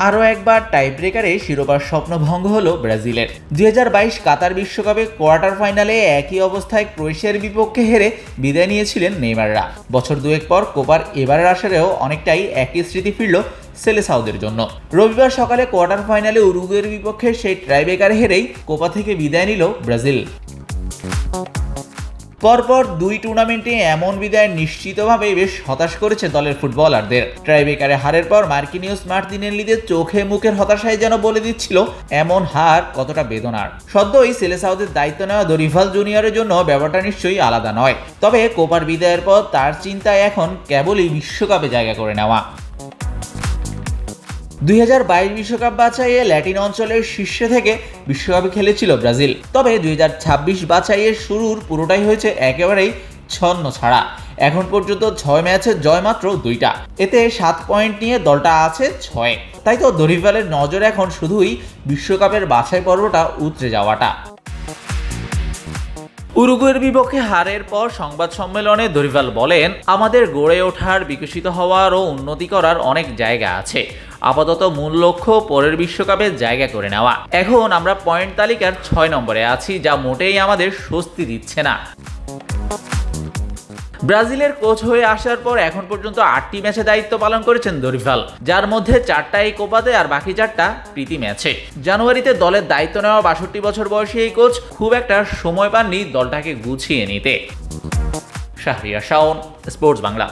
আরও একবার টাইব্রেকারে শিরোপার স্বপ্নভঙ্গ হলো ব্রাজিলের। 2022 কাতার বিশ্বকাপে কোয়ার্টার ফাইনালে একই অবস্থায় ক্রোয়েশিয়ার বিপক্ষে হেরে বিদায় নিয়েছিলেন নেইমাররা। বছর দুয়েক পর কোপার এবারের আসরেও অনেকটাই একই স্মৃতি ফিরল সেলেসাওদের জন্য। রবিবার সকালে কোয়ার্টার ফাইনালে উরুগুয়ের বিপক্ষে সেই টাইব্রেকারে হেরেই কোপা থেকে বিদায় নিল ব্রাজিল। পরপর দুই টুর্নামেন্টে এমন বিদায় নিশ্চিতভাবে বেশ হতাশ করেছে দলের ফুটবলারদের। টাইব্রেকারে হারের পর মার্কিনিউস মার্তিনেল্লিদের চোখে মুখের হতাশায় যেন বলে দিচ্ছিল এমন হার কতটা বেদনার। সদ্যই সেলেসাওদের দায়িত্ব নেওয়া দরিভাল জুনিয়রের জন্য ব্যাপারটা নিশ্চয়ই আলাদা নয়, তবে কোপার বিদায়ের পর তার চিন্তায় এখন কেবলই বিশ্বকাপে জায়গা করে নেওয়া। 2022 বিশ্বকাপ বাছাইয়ে ল্যাটিন অঞ্চলের শীর্ষে থেকে বিশ্বকাপে খেলেছিল ব্রাজিল, তবে 2026 বাছাইয়ের শুরুর পুরোটাই হয়েছে একেবারেই ছন্ন ছাড়া। এখন পর্যন্ত 6 ম্যাচে জয় মাত্র 2টা, এতে 7 পয়েন্ট নিয়ে দলটা আছে 6। তাই তো দরিভালের নজর এখন শুধুই বিশ্বকাপের বাছাই পর্বটা উতরে যাওয়াটা। উরুগুয়ের বিপক্ষে হারের পর সংবাদ সম্মেলনে দরিভাল বলেন, আমাদের গড়ে ওঠার, বিকশিত হওয়ার ও উন্নতি করার অনেক জায়গা আছে। আপাতত মূল লক্ষ্য পরের বিশ্বকাপে জায়গা করে নেওয়া। এখন আমরা পয়েন্ট তালিকার 6 নম্বরে আছি, যা মোটেই আমাদের স্বস্তি দিচ্ছে না। ব্রাজিলের কোচ হয়ে আসার পর এখন পর্যন্ত 8টি ম্যাচে দায়িত্ব পালন করেছেন দরিভাল, যার মধ্যে 4টা এই কোপাতে আর বাকি 4টা প্রীতি ম্যাচে। জানুয়ারিতে দলের দায়িত্ব নেওয়া 62 বছর বয়সী এই কোচ খুব একটা সময় পাননি দলটাকে গুছিয়ে নিতে। শাহরিয়ার শাওন, স্পোর্টস বাংলা।